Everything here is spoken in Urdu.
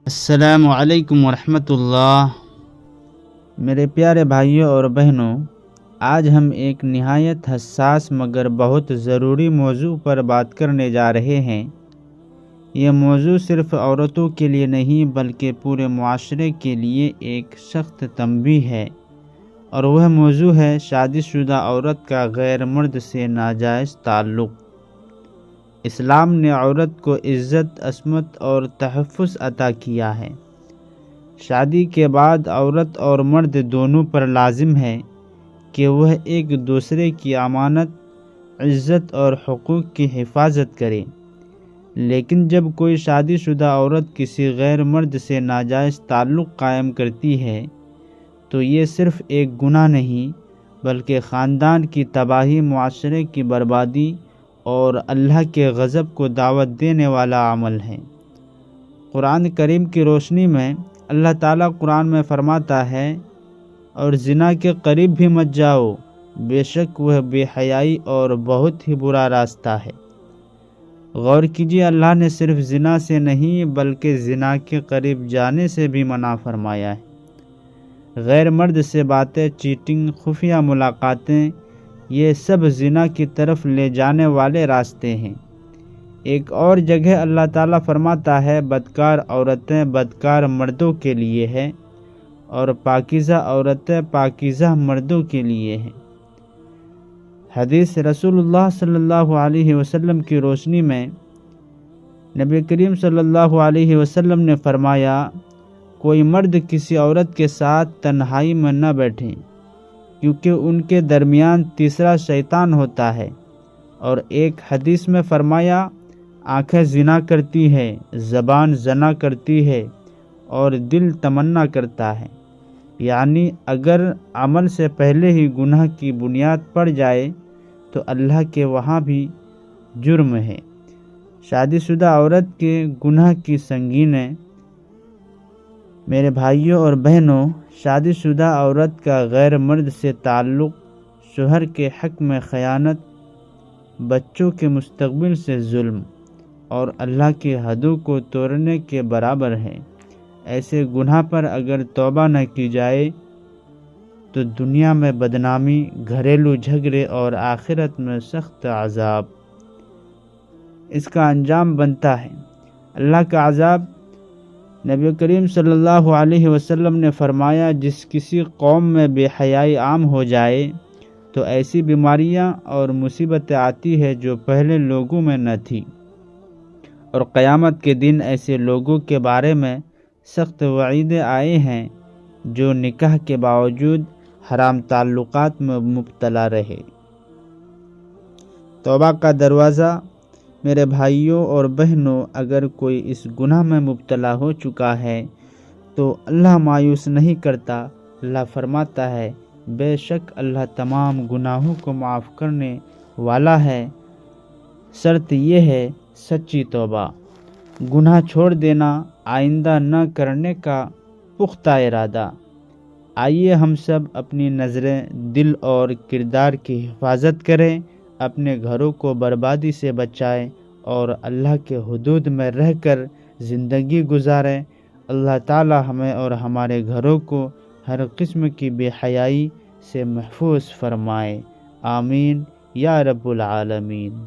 السلام علیکم ورحمۃ اللہ۔ میرے پیارے بھائیوں اور بہنوں، آج ہم ایک نہایت حساس مگر بہت ضروری موضوع پر بات کرنے جا رہے ہیں۔ یہ موضوع صرف عورتوں کے لیے نہیں بلکہ پورے معاشرے کے لیے ایک سخت تنبیہ ہے، اور وہ موضوع ہے شادی شدہ عورت کا غیر مرد سے ناجائز تعلق۔ اسلام نے عورت کو عزت، عصمت اور تحفظ عطا کیا ہے۔ شادی کے بعد عورت اور مرد دونوں پر لازم ہے کہ وہ ایک دوسرے کی امانت، عزت اور حقوق کی حفاظت کرے۔ لیکن جب کوئی شادی شدہ عورت کسی غیر مرد سے ناجائز تعلق قائم کرتی ہے تو یہ صرف ایک گناہ نہیں بلکہ خاندان کی تباہی، معاشرے کی بربادی اور اللہ کے غضب کو دعوت دینے والا عمل ہے۔ قرآن کریم کی روشنی میں اللہ تعالیٰ قرآن میں فرماتا ہے، اور زنا کے قریب بھی مت جاؤ، بے شک وہ بے حیائی اور بہت ہی برا راستہ ہے۔ غور کیجیے، اللہ نے صرف زنا سے نہیں بلکہ زنا کے قریب جانے سے بھی منع فرمایا ہے۔ غیر مرد سے باتیں، چیٹنگ، خفیہ ملاقاتیں، یہ سب زنا کی طرف لے جانے والے راستے ہیں۔ ایک اور جگہ اللہ تعالیٰ فرماتا ہے، بدکار عورتیں بدکار مردوں کے لیے ہیں اور پاکیزہ عورتیں پاکیزہ مردوں کے لیے ہیں۔ حدیث رسول اللہ صلی اللہ علیہ وسلم کی روشنی میں نبی کریم صلی اللہ علیہ وسلم نے فرمایا، کوئی مرد کسی عورت کے ساتھ تنہائی میں نہ بیٹھے، کیونکہ ان کے درمیان تیسرا شیطان ہوتا ہے۔ اور ایک حدیث میں فرمایا، آنکھیں زنا کرتی ہے، زبان زنا کرتی ہے اور دل تمنا کرتا ہے۔ یعنی اگر عمل سے پہلے ہی گناہ کی بنیاد پڑ جائے تو اللہ کے وہاں بھی جرم ہے۔ شادی شدہ عورت کے گناہ کی سنگینیں۔ میرے بھائیوں اور بہنوں، شادی شدہ عورت کا غیر مرد سے تعلق شوہر کے حق میں خیانت، بچوں کے مستقبل سے ظلم اور اللہ کی حدوں کو توڑنے کے برابر ہے۔ ایسے گناہ پر اگر توبہ نہ کی جائے تو دنیا میں بدنامی، گھریلو جھگڑے اور آخرت میں سخت عذاب اس کا انجام بنتا ہے۔ اللہ کا عذاب، نبی کریم صلی اللہ علیہ وسلم نے فرمایا، جس کسی قوم میں بے حیائی عام ہو جائے تو ایسی بیماریاں اور مصیبتیں آتی ہے جو پہلے لوگوں میں نہ تھی، اور قیامت کے دن ایسے لوگوں کے بارے میں سخت وعیدیں آئے ہیں جو نکاح کے باوجود حرام تعلقات میں مبتلا رہے۔ توبہ کا دروازہ۔ میرے بھائیوں اور بہنوں، اگر کوئی اس گناہ میں مبتلا ہو چکا ہے تو اللہ مایوس نہیں کرتا۔ اللہ فرماتا ہے، بے شک اللہ تمام گناہوں کو معاف کرنے والا ہے، شرط یہ ہے سچی توبہ، گناہ چھوڑ دینا، آئندہ نہ کرنے کا پختہ ارادہ۔ آئیے ہم سب اپنی نظریں، دل اور کردار کی حفاظت کریں، اپنے گھروں کو بربادی سے بچائیں اور اللہ کے حدود میں رہ کر زندگی گزاریں۔ اللہ تعالی ہمیں اور ہمارے گھروں کو ہر قسم کی بے حیائی سے محفوظ فرمائے۔ آمین یا رب العالمین۔